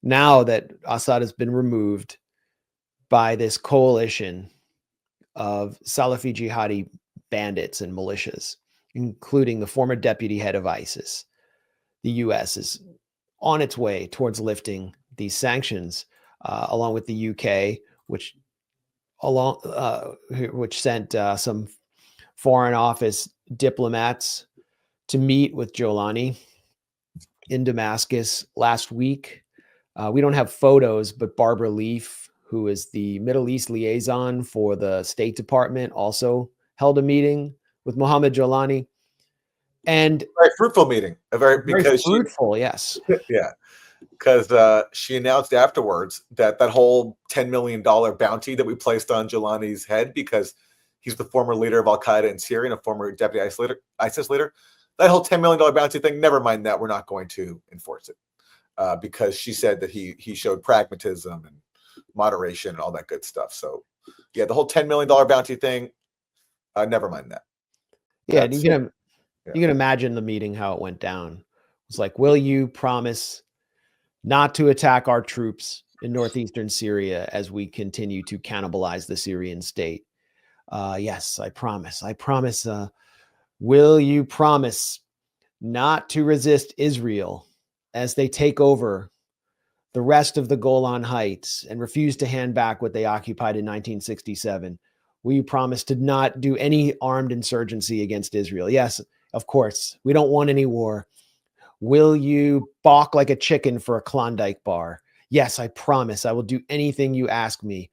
now that Assad has been removed by this coalition of Salafi jihadi bandits and militias, including the former deputy head of ISIS, the U.S. is on its way towards lifting these sanctions, along with the UK, which sent some Foreign Office diplomats to meet with Jolani in Damascus last week. We don't have photos, but Barbara Leaf, who is the Middle East liaison for the State Department, also held a meeting with Mohammad Al-Jolani. And very fruitful meeting. Very fruitful, yes. Yeah. Because she announced afterwards that whole $10 million bounty that we placed on Jolani's head, because he's the former leader of Al-Qaeda in Syria and a former deputy ISIS leader, that whole $10 million bounty thing, never mind that, we're not going to enforce it. Because she said that he showed pragmatism and moderation and all that good stuff. So, yeah, the whole $10 million bounty thing, never mind that. Yeah, and you can imagine the meeting, how it went down. It's like, will you promise not to attack our troops in northeastern Syria as we continue to cannibalize the Syrian state? Yes, I promise. I promise. Will you promise not to resist Israel as they take over the rest of the Golan Heights and refuse to hand back what they occupied in 1967? Will you promise to not do any armed insurgency against Israel? Yes, of course. We don't want any war. Will you balk like a chicken for a Klondike bar? Yes, I promise. I will do anything you ask me.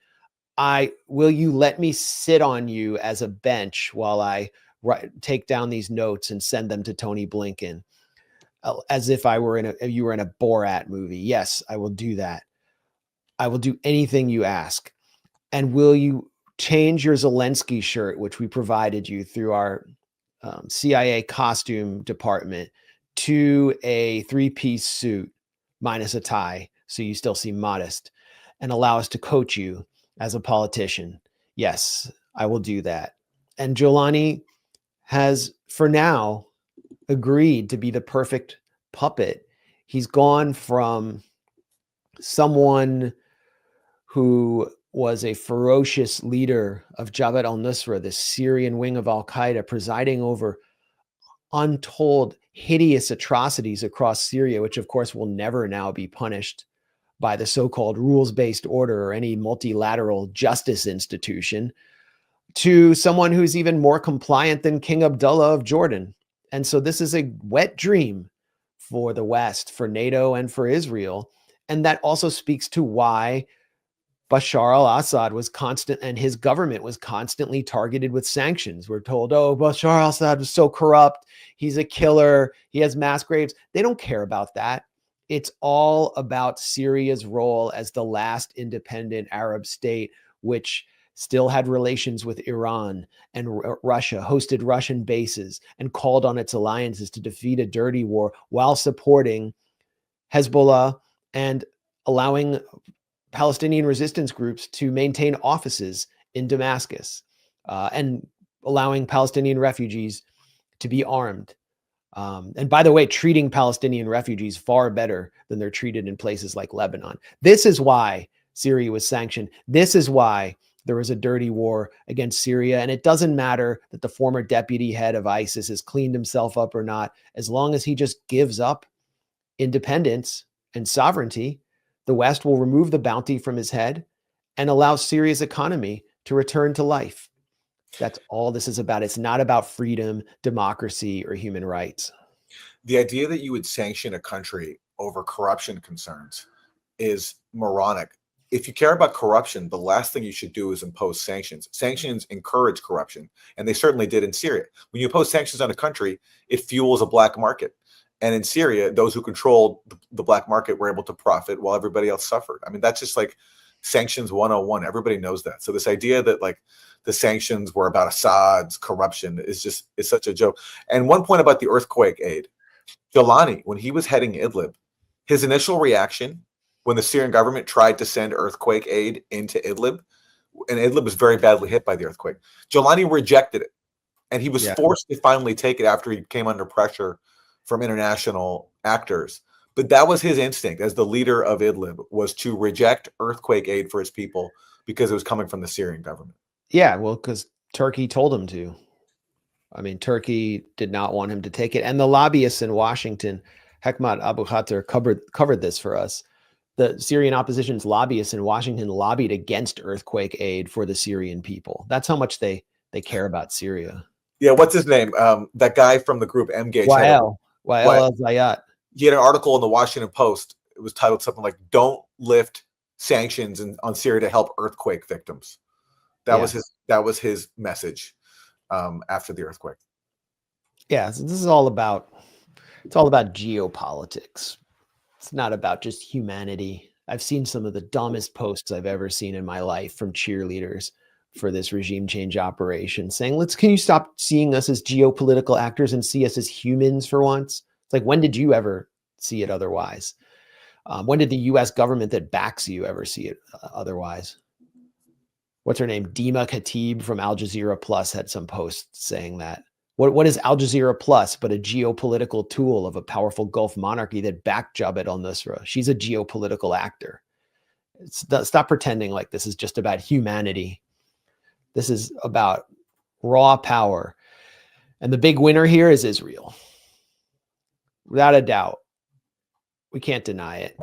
Will you let me sit on you as a bench while I take down these notes and send them to Tony Blinken, as if you were in a Borat movie? Yes, I will do that. I will do anything you ask. And will you change your Zelensky shirt, which we provided you through our CIA costume department, to a three-piece suit minus a tie, so you still seem modest, and allow us to coach you as a politician? Yes, I will do that. And Jolani has, for now, agreed to be the perfect puppet. He's gone from someone who was a ferocious leader of Jabhat al-Nusra, the Syrian wing of Al-Qaeda, presiding over untold hideous atrocities across Syria, which of course will never now be punished by the so-called rules-based order or any multilateral justice institution, to someone who's even more compliant than King Abdullah of Jordan. And so this is a wet dream for the West, for NATO, and for Israel. And that also speaks to why Bashar al-Assad was constant, and his government was constantly targeted with sanctions. We're told, oh, Bashar al-Assad was so corrupt. He's a killer. He has mass graves. They don't care about that. It's all about Syria's role as the last independent Arab state, which still had relations with Iran and Russia, hosted Russian bases, and called on its alliances to defeat a dirty war while supporting Hezbollah and allowing Palestinian resistance groups to maintain offices in Damascus, and allowing Palestinian refugees to be armed. And by the way, treating Palestinian refugees far better than they're treated in places like Lebanon. This is why Syria was sanctioned. This is why there was a dirty war against Syria. And it doesn't matter that the former deputy head of ISIS has cleaned himself up or not. As long as he just gives up independence and sovereignty, the West will remove the bounty from his head and allow Syria's economy to return to life. That's all this is about. It's not about freedom, democracy, or human rights. The idea that you would sanction a country over corruption concerns is moronic. If you care about corruption, the last thing you should do is impose sanctions. Sanctions encourage corruption, and they certainly did in Syria. When you impose sanctions on a country, it fuels a black market. And in Syria, those who controlled the black market were able to profit while everybody else suffered. I mean, that's just like sanctions 101. Everybody knows that. So this idea that like the sanctions were about Assad's corruption is such a joke. And one point about the earthquake aid, Jolani, when he was heading Idlib, his initial reaction when the Syrian government tried to send earthquake aid into Idlib, and Idlib was very badly hit by the earthquake, Jolani rejected it. And he was forced to finally take it after he came under pressure from international actors. But that was his instinct as the leader of Idlib, was to reject earthquake aid for his people because it was coming from the Syrian government. Yeah, well, because Turkey told him to. I mean, Turkey did not want him to take it. And the lobbyists in Washington, Hekmat Abu Khater covered this for us. The Syrian opposition's lobbyists in Washington lobbied against earthquake aid for the Syrian people. That's how much they care about Syria. Yeah, what's his name? That guy from the group Mgage. Wael al-Zayat. He had an article in the Washington Post. It was titled something like "Don't lift sanctions on Syria to help earthquake victims." That was his message after the earthquake. Yeah, so this is all about geopolitics. It's not about just humanity. I've seen some of the dumbest posts I've ever seen in my life from cheerleaders for this regime change operation saying, can you stop seeing us as geopolitical actors and see us as humans for once? It's like, when did you ever see it otherwise? When did the US government that backs you ever see it otherwise? What's her name? Dima Khatib from Al Jazeera Plus had some posts saying that. What is Al Jazeera Plus but a geopolitical tool of a powerful Gulf monarchy that backed Jabhat al-Nusra? She's a geopolitical actor. Stop pretending like this is just about humanity. This is about raw power. And the big winner here is Israel. Without a doubt. We can't deny it.